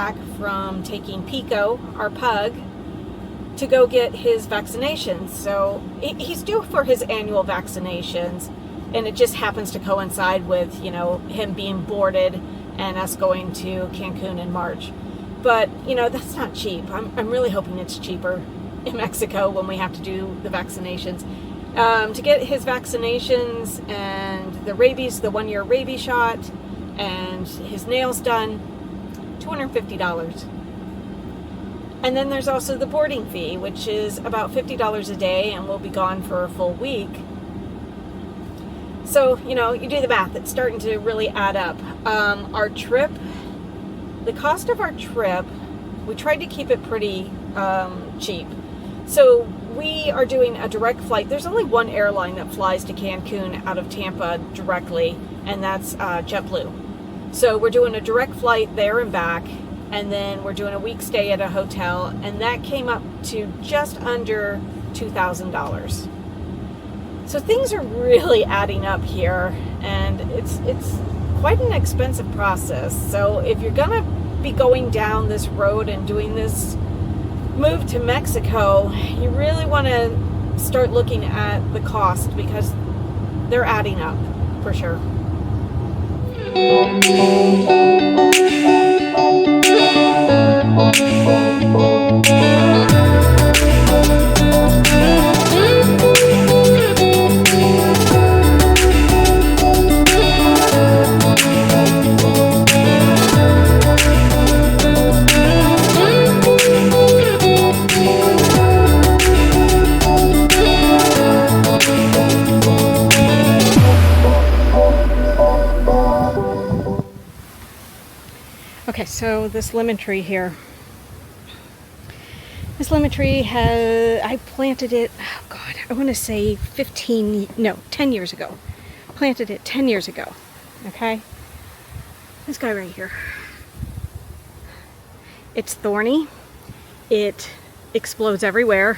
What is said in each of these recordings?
back from taking Pico, our pug, to go get his vaccinations. So he's due for his annual vaccinations, and it just happens to coincide with, you know, him being boarded and us going to Cancun in March. But, you know, that's not cheap. I'm really hoping it's cheaper in Mexico when we have to do the vaccinations. To get his vaccinations and the rabies, the 1-year rabies shot, and his nails done, $250. And then there's also the boarding fee, which is about $50 a day, and we'll be gone for a full week. So, you know, you do the math, it's starting to really add up. Our trip, the cost of our trip, we tried to keep it pretty cheap. So we are doing a direct flight. There's only one airline that flies to Cancun out of Tampa directly, and that's JetBlue. So we're doing a direct flight there and back, and then we're doing a week stay at a hotel, and that came up to just under $2,000. So things are really adding up here, and it's quite an expensive process. So if you're gonna be going down this road and doing this move to Mexico, you really want to start looking at the cost, because they're adding up for sure. Okay, so this lemon tree here. This lemon tree I planted it, oh God, I want to say 10 years ago. Planted it 10 years ago, okay? This guy right here. It's thorny. It explodes everywhere.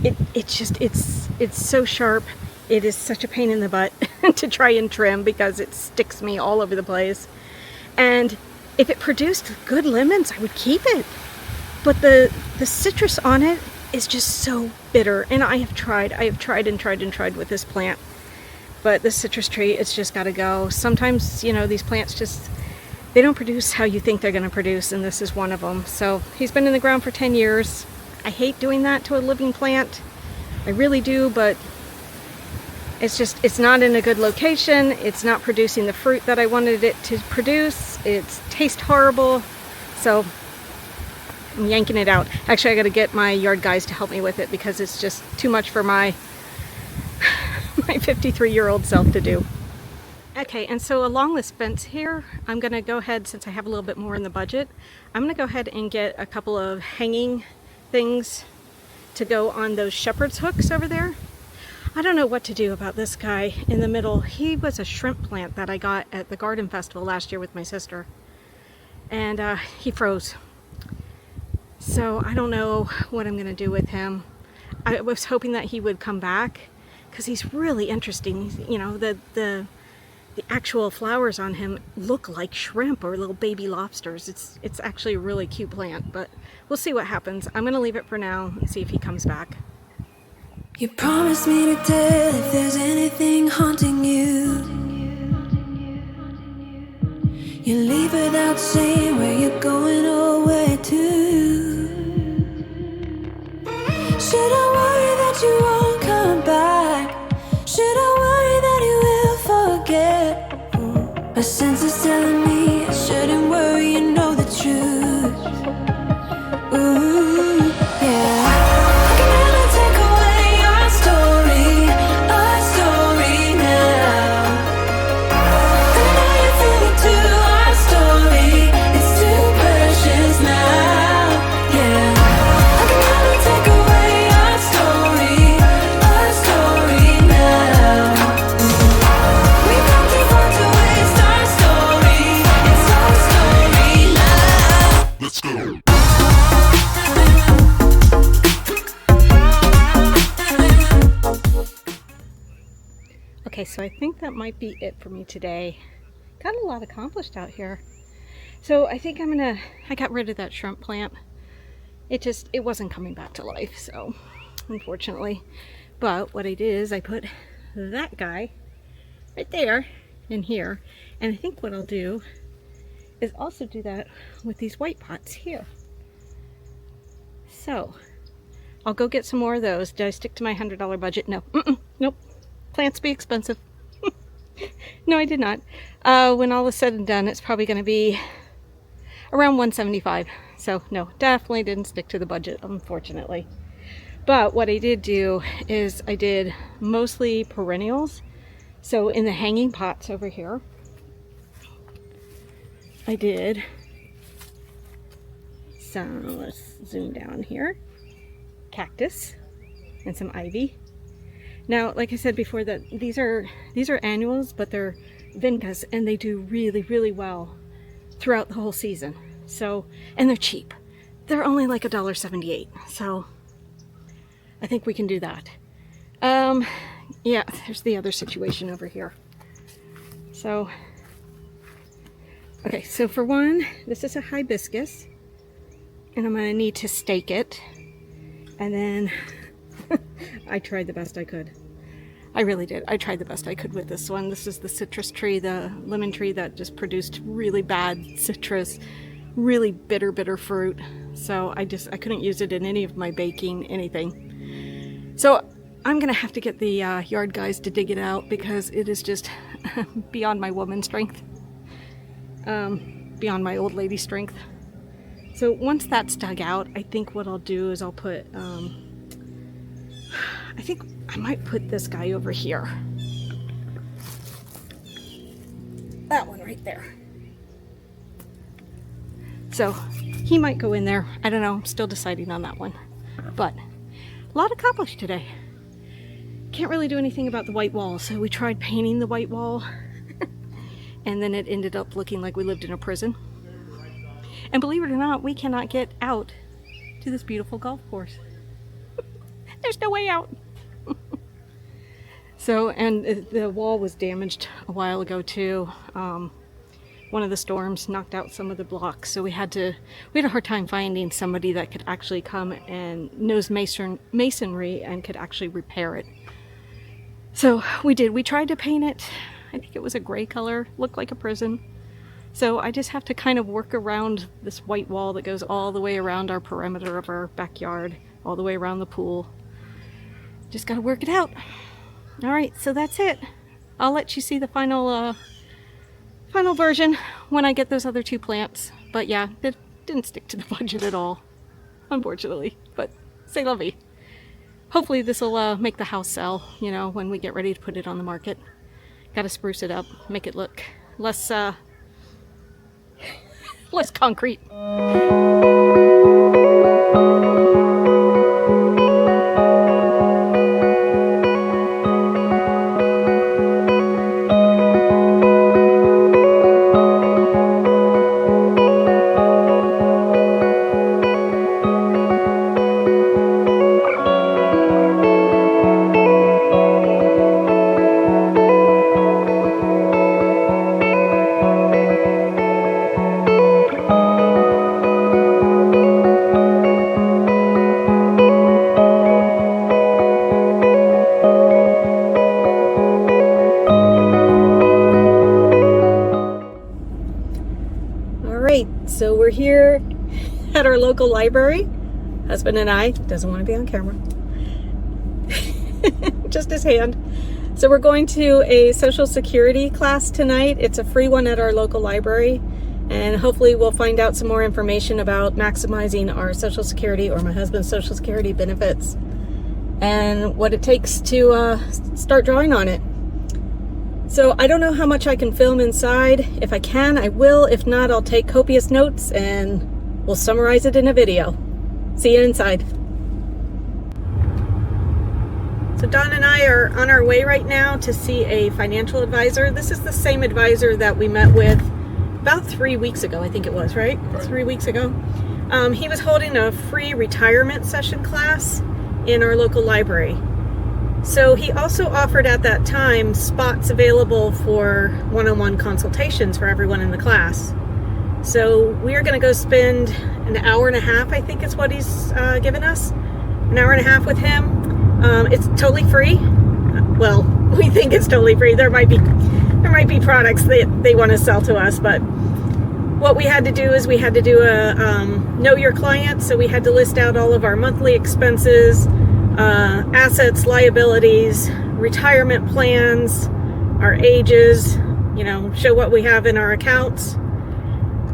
It's so sharp. It is such a pain in the butt to try and trim, because it sticks me all over the place. And if it produced good lemons, I would keep it. But the citrus on it is just so bitter. And I have tried with this plant. But this citrus tree, it's just got to go. Sometimes, you know, these plants just, they don't produce how you think they're going to produce, and this is one of them. So he's been in the ground for 10 years. I hate doing that to a living plant. I really do, but it's not in a good location. It's not producing the fruit that I wanted it to produce. It tastes horrible. So I'm yanking it out. Actually, I got to get my yard guys to help me with it, because it's just too much for my 53-year-old self to do. Okay, and so along this fence here, I'm going to go ahead, since I have a little bit more in the budget, I'm going to go ahead and get a couple of hanging things to go on those shepherd's hooks over there. I don't know what to do about this guy in the middle. He was a shrimp plant that I got at the garden festival last year with my sister, and he froze. So I don't know what I'm going to do with him. I was hoping that he would come back, because he's really interesting. You know, the actual flowers on him look like shrimp or little baby lobsters. It's actually a really cute plant, but we'll see what happens. I'm going to leave it for now and see if he comes back. You promised me to tell if there's anything haunting you. You leave without saying where you're going or where to. Should I worry that you won't come back? Should I worry that you will forget? My senses telling me I shouldn't worry, you know the truth. Ooh, yeah. Okay, so I think that might be it for me today. Got a lot accomplished out here. So I think I got rid of that shrimp plant. It wasn't coming back to life, so unfortunately. But what I did is I put that guy right there in here. And I think what I'll do is also do that with these white pots here. So I'll go get some more of those. Did I stick to my $100 budget? No. Nope. Plants be expensive. No, I did not. When all is said and done, it's probably going to be around $175. So no, definitely didn't stick to the budget, unfortunately. But what I did do is I did mostly perennials. So in the hanging pots over here, I did some, let's zoom down here, cactus and some ivy. Now, like I said before, that these are annuals, but they're vincas, and they do really, really well throughout the whole season. So, and they're cheap. They're only like $1.78. So I think we can do that. Yeah, there's the other situation over here. So, okay, so for one, this is a hibiscus, and I'm going to need to stake it. And then I tried the best I could. I really did. I tried the best I could with this one. This is the citrus tree, the lemon tree that just produced really bad citrus, really bitter fruit. So I couldn't use it in any of my baking, anything. So I'm gonna have to get the yard guys to dig it out, because it is just beyond my woman strength, beyond my old lady strength. So once that's dug out, I think what I'll do is I'll put, I think I might put this guy over here. That one right there. So he might go in there. I don't know. I'm still deciding on that one. But a lot accomplished today. Can't really do anything about the white wall. So we tried painting the white wall. And then it ended up looking like we lived in a prison. And believe it or not, we cannot get out to this beautiful golf course. There's no way out. So, and the wall was damaged a while ago too. One of the storms knocked out some of the blocks, so we had a hard time finding somebody that could actually come and knows masonry and could actually repair it. So we did. We tried to paint it. I think it was a gray color, looked like a prison. So I just have to kind of work around this white wall that goes all the way around our perimeter of our backyard, all the way around the pool. Just got to work it out. All right, so that's it. I'll let you see the final version when I get those other two plants. But yeah, it didn't stick to the budget at all, unfortunately. But c'est la vie. Hopefully this will make the house sell, you know, when we get ready to put it on the market. Got to spruce it up, make it look less concrete. So we're here at our local library. Husband and I, doesn't want to be on camera. Just his hand. So we're going to a Social Security class tonight. It's a free one at our local library. And hopefully we'll find out some more information about maximizing our Social Security, or my husband's Social Security benefits, and what it takes to start drawing on it. So I don't know how much I can film inside. If I can, I will. If not, I'll take copious notes and we'll summarize it in a video. See you inside. So Don and I are on our way right now to see a financial advisor. This is the same advisor that we met with about 3 weeks ago, I think it was, right? 3 weeks ago. He was holding a free retirement session class in our local library. So he also offered at that time spots available for one-on-one consultations for everyone in the class. So we are going to go spend an hour and a half, I think is what he's given us. An hour and a half with him. It's totally free. Well, we think it's totally free. There might be products that they want to sell to us, but what we had to do is we had to do a know your client. So we had to list out all of our monthly expenses, assets, liabilities, retirement plans, our ages, show what we have in our accounts.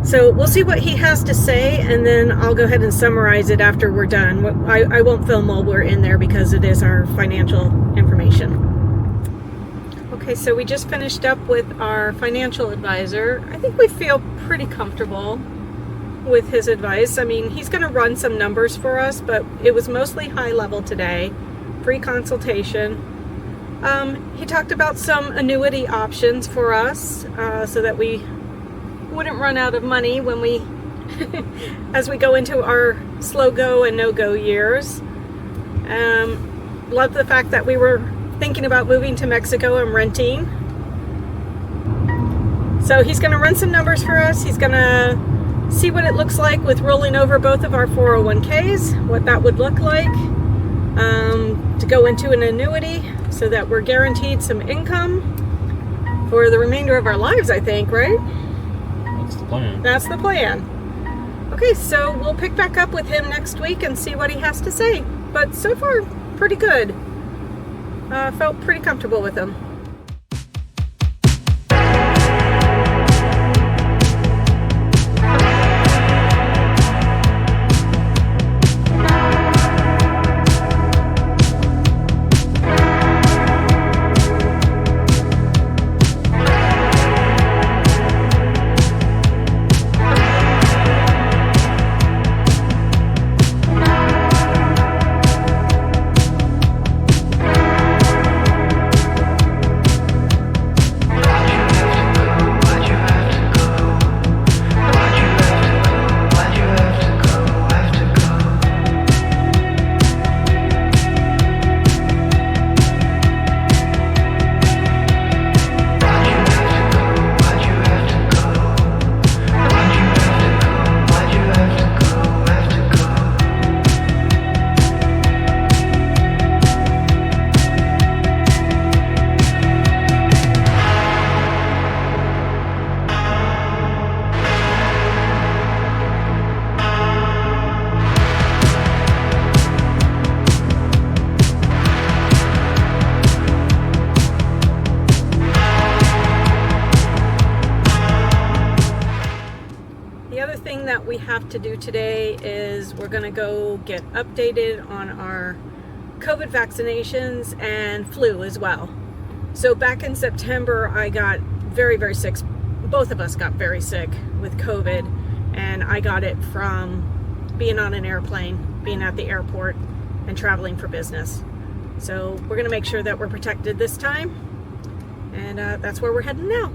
So we'll see what he has to say, and then I'll go ahead and summarize it after we're done. I won't film while we're in there because it is our financial information. Okay, so we just finished up with our financial advisor. I think we feel pretty comfortable with his advice. I mean, he's going to run some numbers for us, but it was mostly high level today. Free consultation. He talked about some annuity options for us so that we wouldn't run out of money when we as we go into our slow go and no go years. Love the fact that we were thinking about moving to Mexico and renting. So he's going to run some numbers for us. He's going to see what it looks like with rolling over both of our 401ks, what that would look like to go into an annuity so that we're guaranteed some income for the remainder of our lives, I think, right? That's the plan. That's the plan. Okay, so we'll pick back up with him next week and see what he has to say. But so far, pretty good. Felt pretty comfortable with him. That we have to do today is we're going to go get updated on our COVID vaccinations and flu as well. So back in September, I got very, very sick. Both of us got very sick with COVID, and I got it from being on an airplane, being at the airport, and traveling for business. So we're going to make sure that we're protected this time, and that's where we're heading now.